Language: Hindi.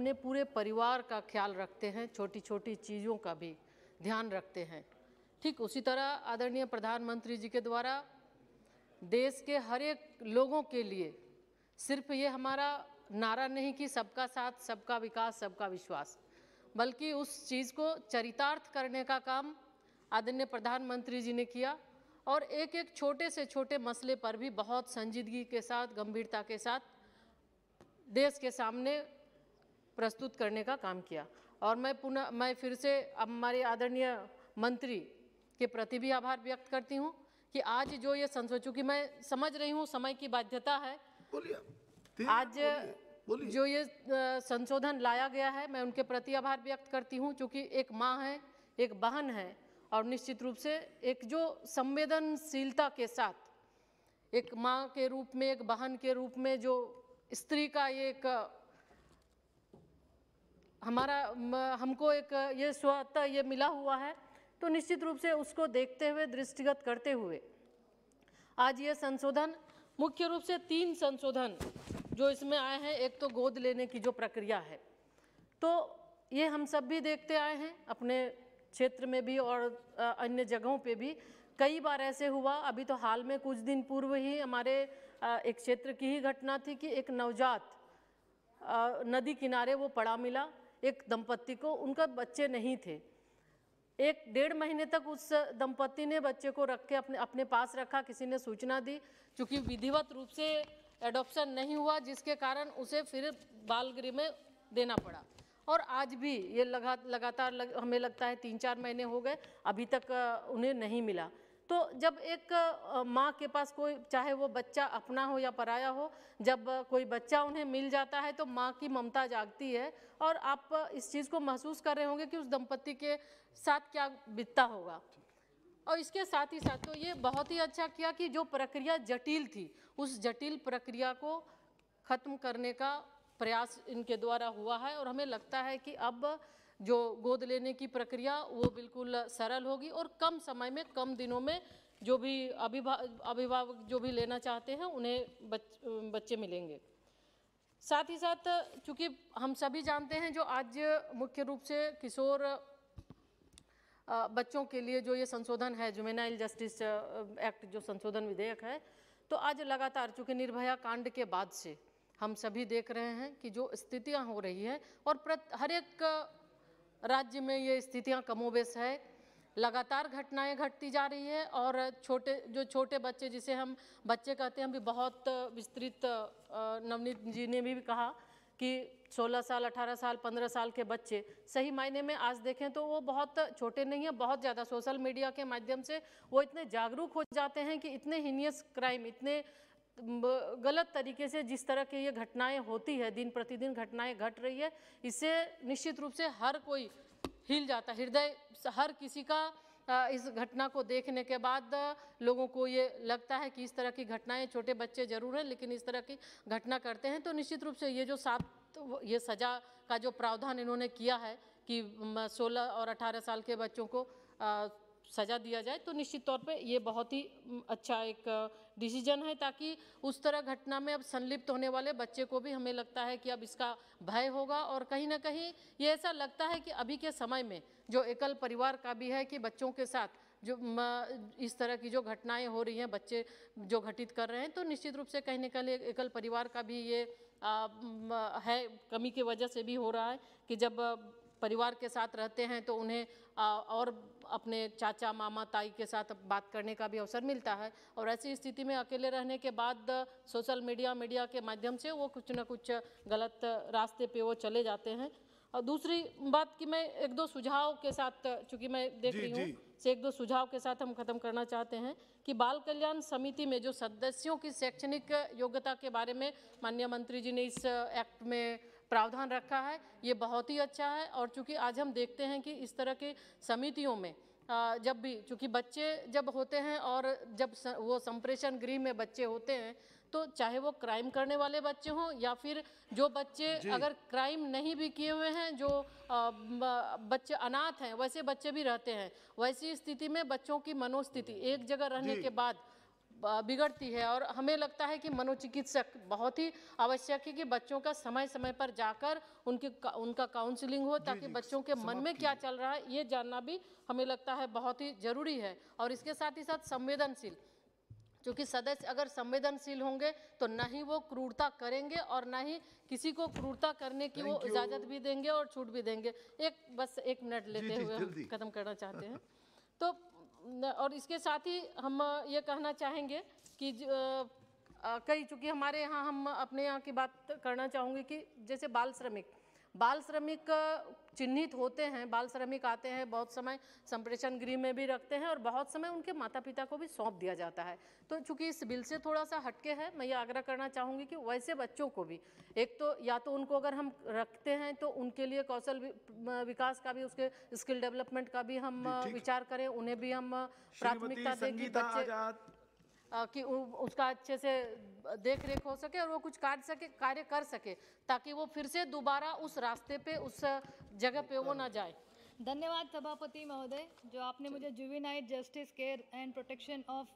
अपने पूरे परिवार का ख्याल रखते हैं, छोटी छोटी चीज़ों का भी ध्यान रखते हैं। ठीक उसी तरह आदरणीय प्रधानमंत्री जी के द्वारा देश के हर एक लोगों के लिए सिर्फ ये हमारा नारा नहीं कि सबका साथ, सबका विकास, सबका विश्वास, बल्कि उस चीज़ को चरितार्थ करने का काम आदरणीय प्रधानमंत्री जी ने किया और एक एक छोटे से छोटे मसले पर भी बहुत संजीदगी के साथ, गंभीरता के साथ देश के सामने प्रस्तुत करने का काम किया। और मैं फिर से हमारे आदरणीय मंत्री के प्रति भी आभार व्यक्त करती हूँ कि आज जो ये संसद, चूँकि मैं समझ रही हूँ समय की बाध्यता है, आज जो ये संशोधन लाया गया है, मैं उनके प्रति आभार व्यक्त करती हूँ, चूँकि एक माँ है, एक बहन है और निश्चित रूप से एक जो संवेदनशीलता के साथ एक माँ के रूप में, एक बहन के रूप में जो स्त्री का ये एक हमको एक ये स्वतः ये मिला हुआ है, तो निश्चित रूप से उसको देखते हुए, दृष्टिगत करते हुए आज ये संशोधन, मुख्य रूप से 3 संशोधन जो इसमें आए हैं। एक तो गोद लेने की जो प्रक्रिया है, तो ये हम सब भी देखते आए हैं अपने क्षेत्र में भी और अन्य जगहों पे भी कई बार ऐसे हुआ। अभी तो हाल में कुछ दिन पूर्व ही हमारे एक क्षेत्र की ही घटना थी कि एक नवजात नदी किनारे वो पड़ा मिला, एक दंपत्ति को, उनका बच्चे नहीं थे। 1-1.5 महीने तक उस दंपत्ति ने बच्चे को रख के अपने पास रखा। किसी ने सूचना दी, चूँकि विधिवत रूप से एडॉप्शन नहीं हुआ, जिसके कारण उसे फिर बाल गृह में देना पड़ा। और आज भी ये लगातार हमें लगता है 3-4 महीने हो गए, अभी तक उन्हें नहीं मिला। तो जब एक माँ के पास कोई, चाहे वो बच्चा अपना हो या पराया हो, जब कोई बच्चा उन्हें मिल जाता है तो माँ की ममता जागती है। और आप इस चीज़ को महसूस कर रहे होंगे कि उस दंपत्ति के साथ क्या बीतता होगा। और इसके साथ ही साथ तो ये बहुत ही अच्छा किया कि जो प्रक्रिया जटिल थी, उस जटिल प्रक्रिया को ख़त्म करने का प्रयास इनके द्वारा हुआ है। और हमें लगता है कि अब जो गोद लेने की प्रक्रिया वो बिल्कुल सरल होगी और कम समय में, कम दिनों में जो भी अभिभावक जो भी लेना चाहते हैं उन्हें बच्चे मिलेंगे। साथ ही साथ चूँकि हम सभी जानते हैं जो आज मुख्य रूप से किशोर बच्चों के लिए जो ये संशोधन है, जुवेनाइल जस्टिस एक्ट जो संशोधन विधेयक है, तो आज लगातार चूँकि निर्भया कांड के बाद से हम सभी देख रहे हैं कि जो स्थितियां हो रही हैं और हर एक राज्य में ये स्थितियां कमोबेश है, लगातार घटनाएं घटती जा रही है। और छोटे बच्चे, जिसे हम बच्चे कहते हैं, भी बहुत विस्तृत नवनीत जी ने भी कहा कि 16 साल, 18 साल, 15 साल के बच्चे सही मायने में आज देखें तो वो बहुत छोटे नहीं हैं। बहुत ज़्यादा सोशल मीडिया के माध्यम से वो इतने जागरूक हो जाते हैं कि इतने हीनियस क्राइम, इतने गलत तरीके से जिस तरह की ये घटनाएं होती है, दिन प्रतिदिन घटनाएं घट रही है, इससे निश्चित रूप से हर कोई हिल जाता है, हृदय हर किसी का इस घटना को देखने के बाद लोगों को ये लगता है कि इस तरह की घटनाएं, छोटे बच्चे जरूर हैं लेकिन इस तरह की घटना करते हैं। तो निश्चित रूप से ये जो ये सज़ा का जो प्रावधान इन्होंने किया है कि 16 और 18 साल के बच्चों को सज़ा दिया जाए, तो निश्चित तौर पे ये बहुत ही अच्छा एक डिसीजन है, ताकि उस तरह घटना में अब संलिप्त होने वाले बच्चे को भी हमें लगता है कि अब इसका भय होगा। और कहीं ना कहीं ये ऐसा लगता है कि अभी के समय में जो एकल परिवार का भी है कि बच्चों के साथ जो इस तरह की जो घटनाएं हो रही हैं, बच्चे जो घटित कर रहे हैं, तो निश्चित रूप से कहीं ना कहीं एकल परिवार का भी ये है, कमी की वजह से भी हो रहा है कि जब परिवार के साथ रहते हैं तो उन्हें और अपने चाचा, मामा, ताई के साथ बात करने का भी अवसर मिलता है। और ऐसी स्थिति में अकेले रहने के बाद सोशल मीडिया के माध्यम से वो कुछ ना कुछ गलत रास्ते पे वो चले जाते हैं। और दूसरी बात कि मैं 1-2 सुझाव के साथ, चूँकि मैं देख रही हूँ, से 1-2 सुझाव के साथ हम खत्म करना चाहते हैं कि बाल कल्याण समिति में जो सदस्यों की शैक्षणिक योग्यता के बारे में माननीय मंत्री जी ने इस एक्ट में प्रावधान रखा है, ये बहुत ही अच्छा है। और चूँकि आज हम देखते हैं कि इस तरह के समितियों में जब भी, चूँकि बच्चे जब होते हैं और जब वो संप्रेषण गृह में बच्चे होते हैं, तो चाहे वो क्राइम करने वाले बच्चे हों या फिर जो बच्चे अगर क्राइम नहीं भी किए हुए हैं, जो बच्चे अनाथ हैं, वैसे बच्चे भी रहते हैं। वैसी स्थिति में बच्चों की मनोस्थिति एक जगह रहने के बाद बिगड़ती है। और हमें लगता है कि मनोचिकित्सक बहुत ही आवश्यक है कि बच्चों का समय समय पर जाकर उनका काउंसलिंग हो, ताकि बच्चों के मन में क्या चल रहा है ये जानना भी हमें लगता है बहुत ही जरूरी है। और इसके साथ ही साथ संवेदनशील, क्योंकि सदस्य अगर संवेदनशील होंगे तो ना ही वो क्रूरता करेंगे और ना ही किसी को क्रूरता करने की वो इजाज़त भी देंगे और छूट भी देंगे। बस एक मिनट लेते हुए खत्म करना चाहते हैं। तो और इसके साथ ही हम ये कहना चाहेंगे कि कई, चूँकि हमारे यहाँ, हम अपने यहाँ की बात करना चाहूँगी कि जैसे बाल श्रमिक चिन्हित होते हैं, बाल श्रमिक आते हैं, बहुत समय संप्रेषण गृह में भी रखते हैं और बहुत समय उनके माता पिता को भी सौंप दिया जाता है। तो चूंकि इस बिल से थोड़ा सा हटके है, मैं ये आग्रह करना चाहूँगी कि वैसे बच्चों को भी, एक तो या तो उनको अगर हम रखते हैं तो उनके लिए कौशल विकास का भी, उसके स्किल डेवलपमेंट का भी हम विचार करें, उन्हें भी हम प्राथमिकता दें कि बच्चे कि उसका अच्छे से देख रेख हो सके और वो कुछ कार्य कर सके, ताकि वो फिर से दोबारा उस रास्ते पे, उस जगह पे वो ना जाए। धन्यवाद सभापति महोदय, जो आपने मुझे juvenile justice care and protection of